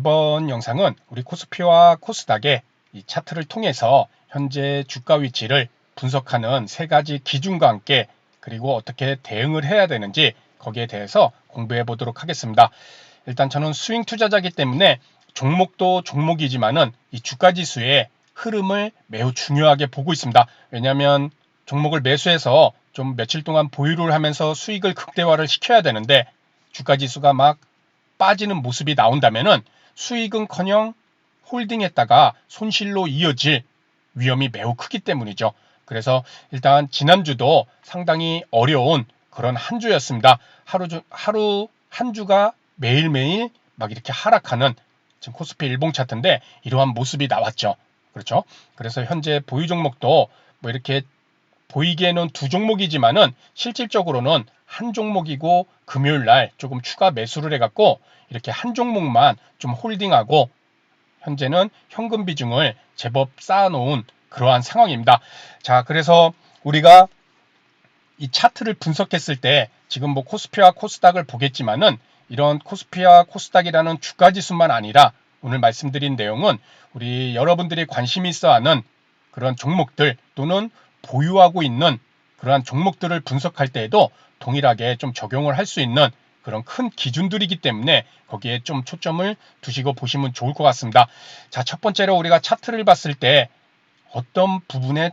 이번 영상은 우리 코스피와 코스닥의 이 차트를 통해서 현재 주가 위치를 분석하는 세 가지 기준과 함께 그리고 어떻게 대응을 해야 되는지 거기에 대해서 공부해 보도록 하겠습니다. 일단 저는 스윙 투자자이기 때문에 종목도 종목이지만은 이 주가 지수의 흐름을 매우 중요하게 보고 있습니다. 왜냐하면 종목을 매수해서 좀 며칠 동안 보유를 하면서 수익을 극대화를 시켜야 되는데 주가 지수가 막 빠지는 모습이 나온다면은 수익은커녕 홀딩했다가 손실로 이어질 위험이 매우 크기 때문이죠. 그래서 일단 지난주도 상당히 어려운 그런 한 주였습니다. 하루 한 주가 매일매일 막 이렇게 하락하는 지금 코스피 일봉 차트인데 이러한 모습이 나왔죠. 그렇죠? 그래서 현재 보유 종목도 뭐 이렇게 보이기에는 두 종목이지만은 실질적으로는 한 종목이고 금요일 날 조금 추가 매수를 해갖고 이렇게 한 종목만 좀 홀딩하고 현재는 현금 비중을 제법 쌓아놓은 그러한 상황입니다. 자, 그래서 우리가 이 차트를 분석했을 때 지금 뭐 코스피와 코스닥을 보겠지만은 이런 코스피와 코스닥이라는 주가 지수만 아니라 오늘 말씀드린 내용은 우리 여러분들이 관심 있어 하는 그런 종목들 또는 보유하고 있는 그러한 종목들을 분석할 때에도 동일하게 좀 적용을 할 수 있는 그런 큰 기준들이기 때문에 거기에 좀 초점을 두시고 보시면 좋을 것 같습니다. 자, 첫 번째로 우리가 차트를 봤을 때 어떤 부분에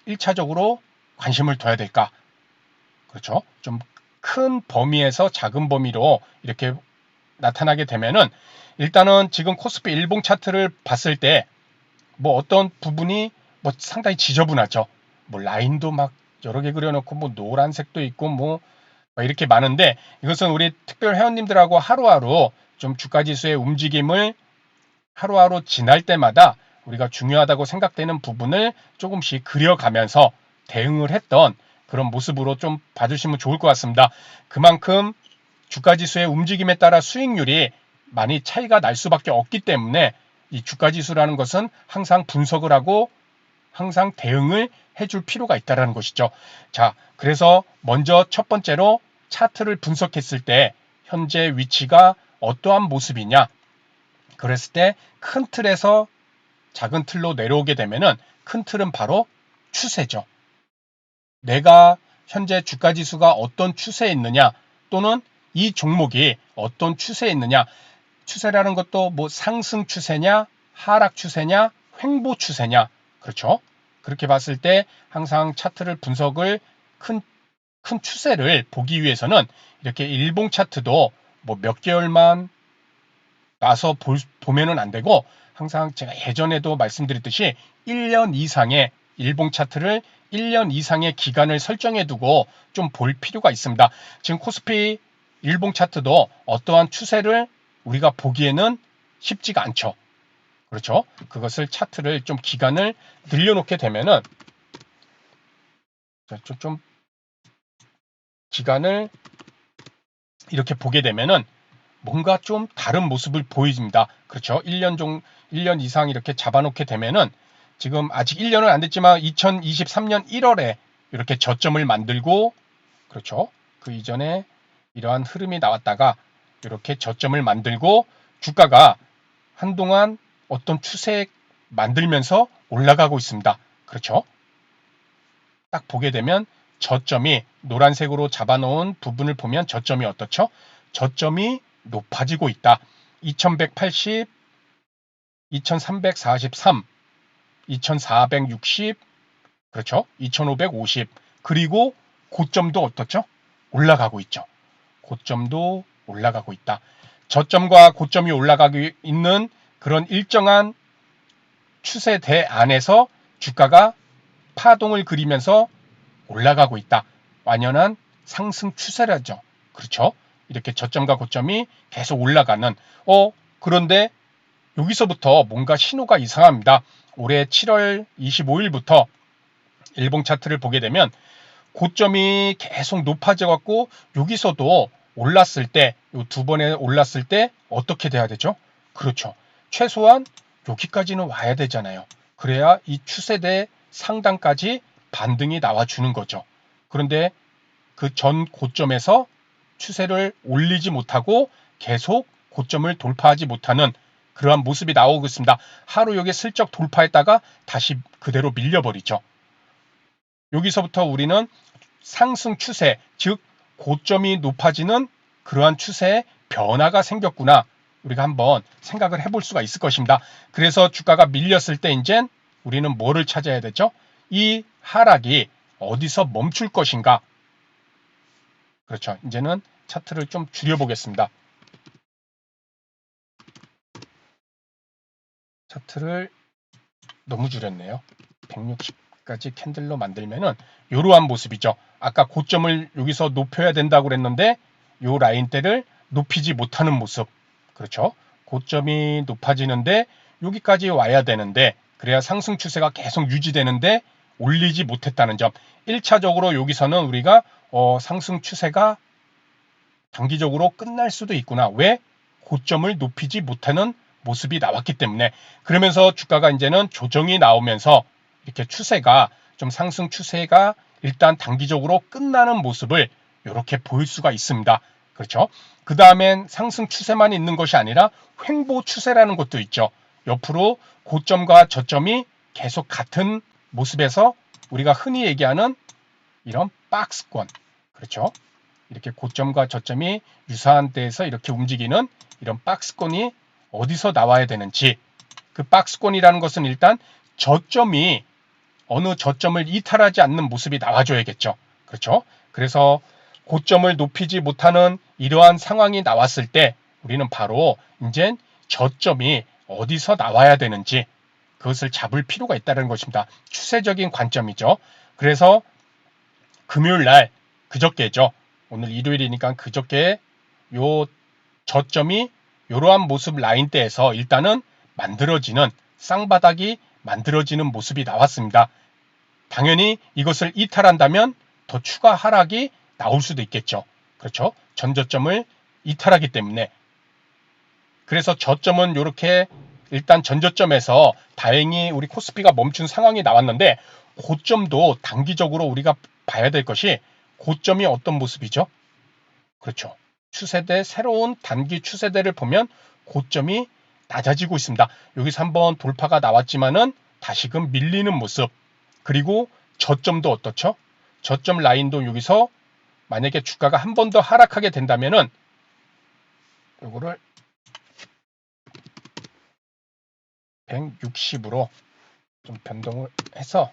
1차적으로 관심을 둬야 될까? 그렇죠? 좀 큰 범위에서 작은 범위로 이렇게 나타나게 되면은 일단은 지금 코스피 일봉 차트를 봤을 때 뭐 어떤 부분이 뭐 상당히 지저분하죠. 뭐 라인도 막 여러 개 그려놓고 뭐 노란색도 있고 뭐 이렇게 많은데 이것은 우리 특별 회원님들하고 하루하루 좀 주가 지수의 움직임을 하루하루 지날 때마다 우리가 중요하다고 생각되는 부분을 조금씩 그려가면서 대응을 했던 그런 모습으로 좀 봐주시면 좋을 것 같습니다. 그만큼 주가 지수의 움직임에 따라 수익률이 많이 차이가 날 수밖에 없기 때문에 이 주가 지수라는 것은 항상 분석을 하고 항상 대응을 해줄 필요가 있다는 것이죠. 자, 그래서 먼저 첫 번째로 차트를 분석했을 때 현재 위치가 어떠한 모습이냐. 그랬을 때 큰 틀에서 작은 틀로 내려오게 되면은 큰 틀은 바로 추세죠. 내가 현재 주가 지수가 어떤 추세에 있느냐 또는 이 종목이 어떤 추세에 있느냐. 추세라는 것도 뭐 상승 추세냐, 하락 추세냐, 횡보 추세냐. 그렇죠? 그렇게 봤을 때 항상 차트를 분석을 큰 추세를 보기 위해서는 이렇게 일봉 차트도 뭐 몇 개월만 나서 보면은 안 되고 항상 제가 예전에도 말씀드렸듯이 1년 이상의 일봉 차트를 1년 이상의 기간을 설정해 두고 좀 볼 필요가 있습니다. 지금 코스피 일봉 차트도 어떠한 추세를 우리가 보기에는 쉽지가 않죠. 그렇죠? 그것을 차트를 좀 기간을 늘려놓게 되면은 좀 기간을 이렇게 보게 되면은 뭔가 좀 다른 모습을 보여줍니다. 그렇죠? 1년 이상 이렇게 잡아놓게 되면은 지금 아직 1년은 안 됐지만 2023년 1월에 이렇게 저점을 만들고 그렇죠? 그 이전에 이러한 흐름이 나왔다가 이렇게 저점을 만들고 주가가 한동안 어떤 추세 만들면서 올라가고 있습니다. 그렇죠? 딱 보게 되면 저점이 노란색으로 잡아놓은 부분을 보면 저점이 어떻죠? 저점이 높아지고 있다. 2180, 2343, 2460, 그렇죠? 2550, 그리고 고점도 어떻죠? 올라가고 있죠. 고점도 올라가고 있다. 저점과 고점이 올라가고 있는 그런 일정한 추세대 안에서 주가가 파동을 그리면서 올라가고 있다. 완연한 상승 추세라죠. 그렇죠? 이렇게 저점과 고점이 계속 올라가는 그런데 여기서부터 뭔가 신호가 이상합니다. 올해 7월 25일부터 일봉 차트를 보게 되면 고점이 계속 높아져 갖고 여기서도 올랐을 때, 이 두 번에 올랐을 때 어떻게 돼야 되죠? 그렇죠. 최소한 여기까지는 와야 되잖아요. 그래야 이 추세대 상단까지 반등이 나와주는 거죠. 그런데 그 전 고점에서 추세를 올리지 못하고 계속 고점을 돌파하지 못하는 그러한 모습이 나오고 있습니다. 하루 여기 슬쩍 돌파했다가 다시 그대로 밀려버리죠. 여기서부터 우리는 상승 추세, 즉 고점이 높아지는 그러한 추세의 변화가 생겼구나. 우리가 한번 생각을 해볼 수가 있을 것입니다. 그래서 주가가 밀렸을 때 이제 우리는 뭐를 찾아야 되죠? 이 하락이 어디서 멈출 것인가? 그렇죠. 이제는 차트를 좀 줄여보겠습니다. 차트를 너무 줄였네요. 160까지 캔들로 만들면은 이러한 모습이죠. 아까 고점을 여기서 높여야 된다고 그랬는데 이 라인대를 높이지 못하는 모습. 그렇죠. 고점이 높아지는데 여기까지 와야 되는데 그래야 상승 추세가 계속 유지되는데 올리지 못했다는 점. 1차적으로 여기서는 우리가 상승 추세가 단기적으로 끝날 수도 있구나. 왜? 고점을 높이지 못하는 모습이 나왔기 때문에. 그러면서 주가가 이제는 조정이 나오면서 이렇게 추세가 좀 상승 추세가 일단 단기적으로 끝나는 모습을 이렇게 보일 수가 있습니다. 그렇죠? 그 다음엔 상승 추세만 있는 것이 아니라 횡보 추세라는 것도 있죠. 옆으로 고점과 저점이 계속 같은 모습에서 우리가 흔히 얘기하는 이런 박스권. 그렇죠? 이렇게 고점과 저점이 유사한 데에서 이렇게 움직이는 이런 박스권이 어디서 나와야 되는지, 그 박스권이라는 것은 일단 저점이 어느 저점을 이탈하지 않는 모습이 나와줘야겠죠. 그렇죠? 그래서 고점을 높이지 못하는 이러한 상황이 나왔을 때 우리는 바로 이제 저점이 어디서 나와야 되는지 그것을 잡을 필요가 있다는 것입니다. 추세적인 관점이죠. 그래서 금요일 날 그저께죠. 오늘 일요일이니까 그저께 요 저점이 이러한 모습 라인대에서 일단은 만들어지는 쌍바닥이 만들어지는 모습이 나왔습니다. 당연히 이것을 이탈한다면 더 추가 하락이 나올 수도 있겠죠. 그렇죠? 전저점을 이탈하기 때문에. 그래서 저점은 이렇게 일단 전저점에서 다행히 우리 코스피가 멈춘 상황이 나왔는데 고점도 단기적으로 우리가 봐야 될 것이 고점이 어떤 모습이죠? 그렇죠. 추세대, 새로운 단기 추세대를 보면 고점이 낮아지고 있습니다. 여기서 한번 돌파가 나왔지만은 다시금 밀리는 모습. 그리고 저점도 어떻죠? 저점 라인도 여기서 만약에 주가가 한 번 더 하락하게 된다면은 요거를 160으로 좀 변동을 해서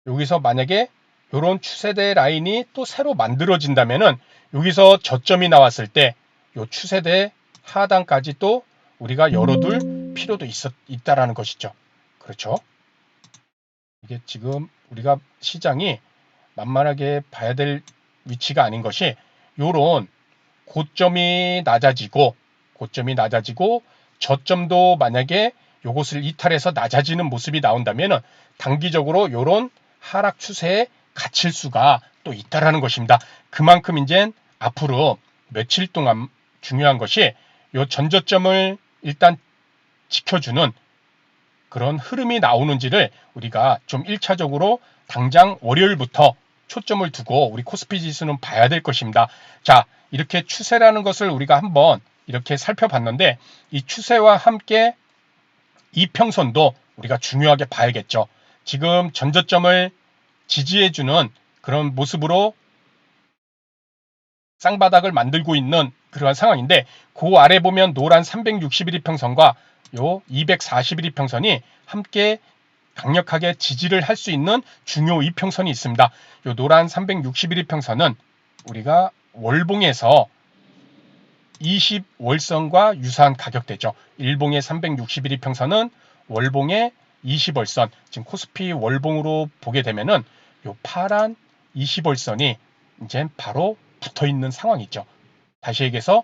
여기서 만약에 이런 추세대 라인이 또 새로 만들어진다면은 여기서 저점이 나왔을 때 이 추세대 하단까지 또 우리가 열어둘 필요도 있다라는 것이죠. 그렇죠. 이게 지금 우리가 시장이 만만하게 봐야 될 위치가 아닌 것이 요런 고점이 낮아지고 저점도 만약에 요것을 이탈해서 낮아지는 모습이 나온다면 단기적으로 요런 하락 추세에 갇힐 수가 또 있다라는 것입니다. 그만큼 이제 앞으로 며칠 동안 중요한 것이 요 전저점을 일단 지켜주는 그런 흐름이 나오는지를 우리가 좀 1차적으로 당장 월요일부터 초점을 두고 우리 코스피 지수는 봐야 될 것입니다. 자, 이렇게 추세라는 것을 우리가 한번 이렇게 살펴봤는데 이 추세와 함께 이평선도 우리가 중요하게 봐야겠죠. 지금 전저점을 지지해주는 그런 모습으로 쌍바닥을 만들고 있는 그러한 상황인데 그 아래 보면 노란 361일평선과 요 241일평선이 함께 강력하게 지지를 할 수 있는 중요 이평선이 있습니다. 요 노란 361일평선은 우리가 월봉에서 20월선과 유사한 가격대죠. 일봉의 361일평선은 월봉의 20월선, 지금 코스피 월봉으로 보게 되면은 요 파란 20월선이 이제 바로 붙어 있는 상황이죠. 다시 얘기해서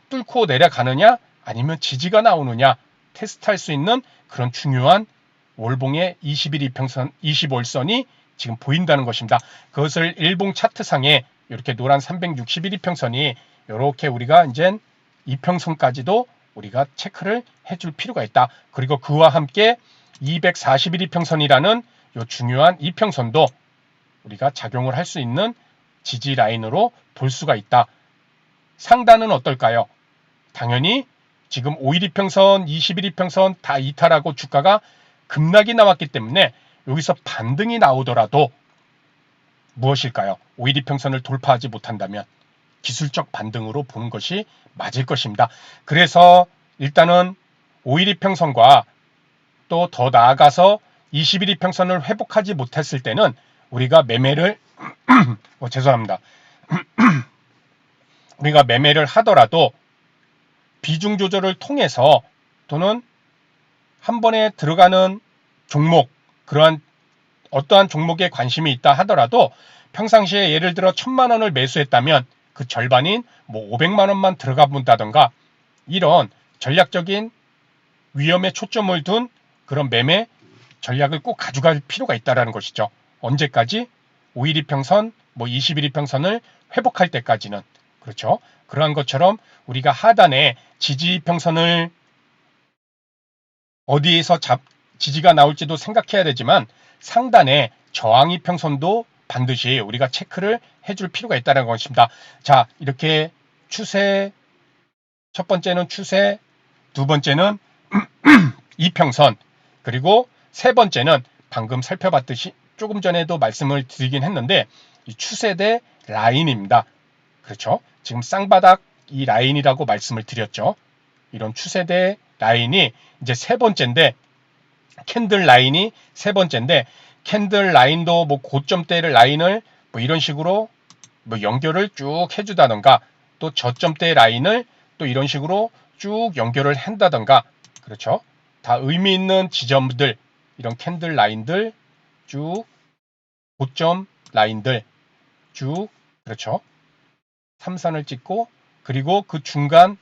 뚫고 내려가느냐 아니면 지지가 나오느냐 테스트할 수 있는 그런 중요한 월봉의 21일평선, 20월선이 지금 보인다는 것입니다. 그것을 일봉 차트상에 이렇게 노란 361일평선이 이렇게 우리가 이제 이평선까지도 우리가 체크를 해줄 필요가 있다. 그리고 그와 함께 241일평선이라는 이 중요한 이평선도 우리가 작용을 할 수 있는 지지 라인으로 볼 수가 있다. 상단은 어떨까요? 당연히 지금 5일 이평선, 20일 이평선 다 이탈하고 주가가 급락이 나왔기 때문에 여기서 반등이 나오더라도 무엇일까요? 5일 이평선을 돌파하지 못한다면 기술적 반등으로 보는 것이 맞을 것입니다. 그래서 일단은 5일 이평선과 또 더 나아가서 20일 이평선을 회복하지 못했을 때는 우리가 매매를 죄송합니다. 우리가 매매를 하더라도 비중 조절을 통해서 또는 한 번에 들어가는 종목, 그러한 어떠한 종목에 관심이 있다 하더라도 평상시에 예를 들어 1,000만 원을 매수했다면 그 절반인 뭐 500만 원만 들어가 본다던가 이런 전략적인 위험에 초점을 둔 그런 매매 전략을 꼭 가져갈 필요가 있다는 것이죠. 언제까지? 5일 이평선, 뭐 20일 이평선을 회복할 때까지는. 그렇죠. 그러한 것처럼 우리가 하단에 지지평선을 어디에서 지지가 나올지도 생각해야 되지만 상단에 저항이평선도 반드시 우리가 체크를 해줄 필요가 있다는 것입니다. 자, 이렇게 추세, 첫 번째는 추세, 두 번째는 이평선, 그리고 세 번째는 방금 살펴봤듯이 조금 전에도 말씀을 드리긴 했는데 이 추세대 라인입니다. 그렇죠? 지금 쌍바닥 이 라인이라고 말씀을 드렸죠. 이런 추세대 라인이 이제 세 번째인데 캔들 라인이 세 번째인데 캔들 라인도 뭐 고점대 라인을 뭐 이런 식으로 뭐 연결을 쭉 해주다던가 또 저점대 라인을 또 이런 식으로 쭉 연결을 한다던가 그렇죠. 다 의미 있는 지점들 이런 캔들 라인들 쭉 고점 라인들 쭉 그렇죠. 삼선을 찍고 그리고 그 중간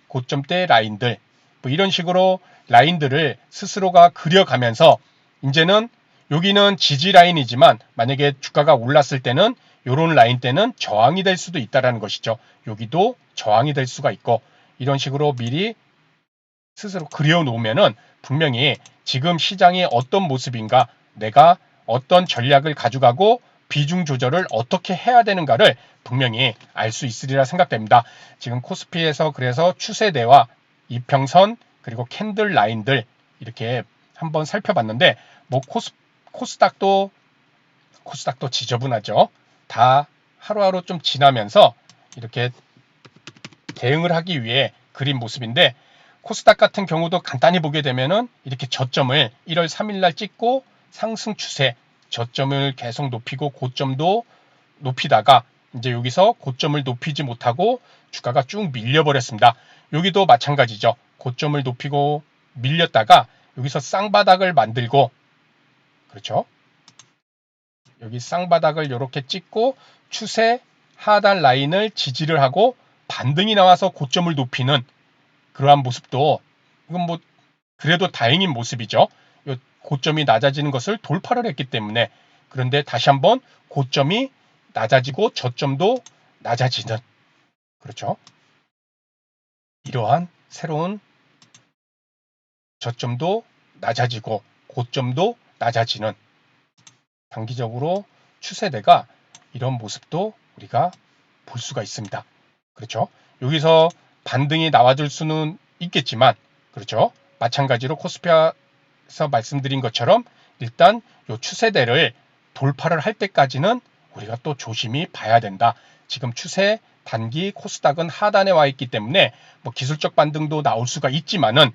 고점대 라인들 뭐 이런 식으로 라인들을 스스로가 그려가면서 이제는 여기는 지지 라인이지만 만약에 주가가 올랐을 때는 이런 라인 때는 저항이 될 수도 있다는 것이죠. 여기도 저항이 될 수가 있고 이런 식으로 미리 스스로 그려놓으면은 분명히 지금 시장이 어떤 모습인가 내가 어떤 전략을 가져가고 비중 조절을 어떻게 해야 되는가를 분명히 알 수 있으리라 생각됩니다. 지금 코스피에서 그래서 추세대와 이평선 그리고 캔들 라인들 이렇게 한번 살펴봤는데 뭐 코스닥도 지저분하죠. 다 하루하루 좀 지나면서 이렇게 대응을 하기 위해 그린 모습인데 코스닥 같은 경우도 간단히 보게 되면은 이렇게 저점을 1월 3일 날 찍고 상승 추세 저점을 계속 높이고 고점도 높이다가 이제 여기서 고점을 높이지 못하고 주가가 쭉 밀려버렸습니다. 여기도 마찬가지죠. 고점을 높이고 밀렸다가 여기서 쌍바닥을 만들고 그렇죠. 여기 쌍바닥을 이렇게 찍고 추세 하단 라인을 지지를 하고 반등이 나와서 고점을 높이는 그러한 모습도 이건 뭐 그래도 다행인 모습이죠. 고점이 낮아지는 것을 돌파를 했기 때문에 그런데 다시 한번 고점이 낮아지고 저점도 낮아지는 그렇죠. 이러한 새로운 저점도 낮아지고 고점도 낮아지는 단기적으로 추세대가 이런 모습도 우리가 볼 수가 있습니다. 그렇죠. 여기서 반등이 나와줄 수는 있겠지만 그렇죠. 마찬가지로 코스피에서 말씀드린 것처럼 일단 이 추세대를 돌파를 할 때까지는 우리가 또 조심히 봐야 된다. 지금 추세 단기 코스닥은 하단에 와 있기 때문에 뭐 기술적 반등도 나올 수가 있지만은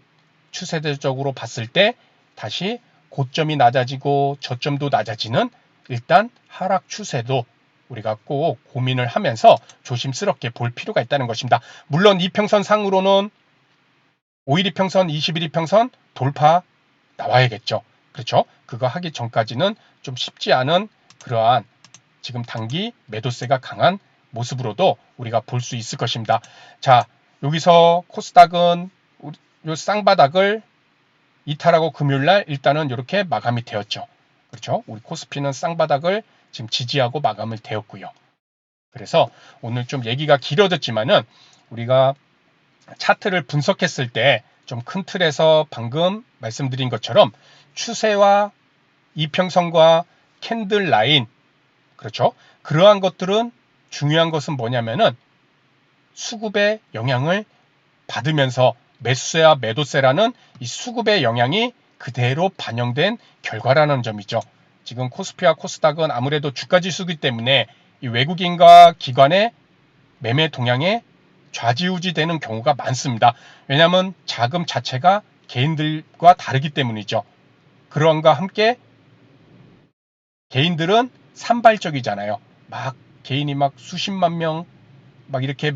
추세대적으로 봤을 때 다시 고점이 낮아지고 저점도 낮아지는 일단 하락 추세도 우리가 꼭 고민을 하면서 조심스럽게 볼 필요가 있다는 것입니다. 물론 이평선 상으로는 5일 이평선, 20일 이평선 돌파 나와야겠죠. 그렇죠? 그거 하기 전까지는 좀 쉽지 않은 그러한 지금 단기 매도세가 강한 모습으로도 우리가 볼 수 있을 것입니다. 자, 여기서 코스닥은 요 쌍바닥을 이탈하고 금요일날 일단은 이렇게 마감이 되었죠. 그렇죠? 우리 코스피는 쌍바닥을 지금 지지하고 마감을 되었고요. 그래서 오늘 좀 얘기가 길어졌지만은 우리가 차트를 분석했을 때 좀 큰 틀에서 방금 말씀드린 것처럼 추세와 이평선과 캔들 라인 그렇죠? 그러한 것들은 중요한 것은 뭐냐면은 수급의 영향을 받으면서 매수세와 매도세라는 이 수급의 영향이 그대로 반영된 결과라는 점이죠. 지금 코스피와 코스닥은 아무래도 주가지수이기 때문에 이 외국인과 기관의 매매 동향에 좌지우지되는 경우가 많습니다. 왜냐하면 자금 자체가 개인들과 다르기 때문이죠. 그런과 함께 개인들은 산발적이잖아요. 막 개인이 막 수십만 명 막 이렇게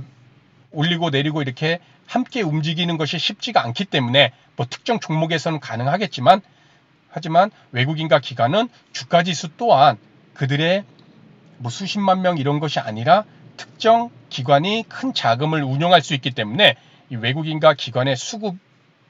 올리고 내리고 이렇게 함께 움직이는 것이 쉽지가 않기 때문에 뭐 특정 종목에서는 가능하겠지만 하지만 외국인과 기관은 주가지수 또한 그들의 뭐 수십만 명 이런 것이 아니라 특정 기관이 큰 자금을 운용할 수 있기 때문에 이 외국인과 기관의 수급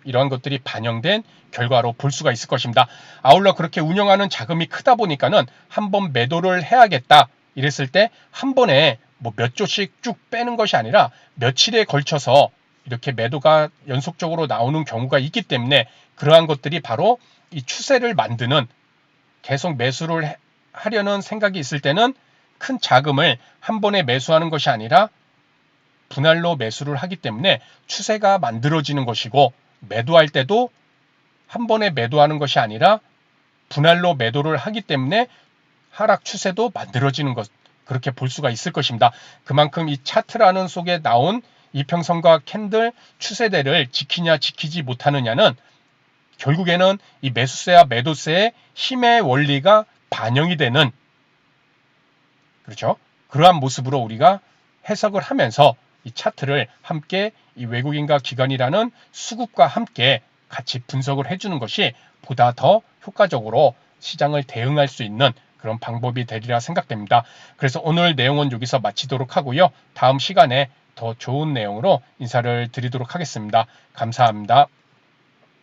이러한 것들이 반영된 결과로 볼 수가 있을 것입니다. 아울러 그렇게 운영하는 자금이 크다 보니까는 한번 매도를 해야겠다 이랬을 때 한 번에 뭐 몇 조씩 쭉 빼는 것이 아니라 며칠에 걸쳐서 이렇게 매도가 연속적으로 나오는 경우가 있기 때문에 그러한 것들이 바로 이 추세를 만드는 계속 매수를 하려는 생각이 있을 때는 큰 자금을 한 번에 매수하는 것이 아니라 분할로 매수를 하기 때문에 추세가 만들어지는 것이고 매도할 때도 한 번에 매도하는 것이 아니라 분할로 매도를 하기 때문에 하락 추세도 만들어지는 것 그렇게 볼 수가 있을 것입니다. 그만큼 이 차트라는 속에 나온 이평선과 캔들 추세대를 지키냐 지키지 못하느냐는 결국에는 이 매수세와 매도세의 힘의 원리가 반영이 되는 그렇죠. 그러한 모습으로 우리가 해석을 하면서 이 차트를 함께 이 외국인과 기관이라는 수급과 함께 같이 분석을 해주는 것이 보다 더 효과적으로 시장을 대응할 수 있는 그런 방법이 되리라 생각됩니다. 그래서 오늘 내용은 여기서 마치도록 하고요. 다음 시간에 더 좋은 내용으로 인사를 드리도록 하겠습니다. 감사합니다.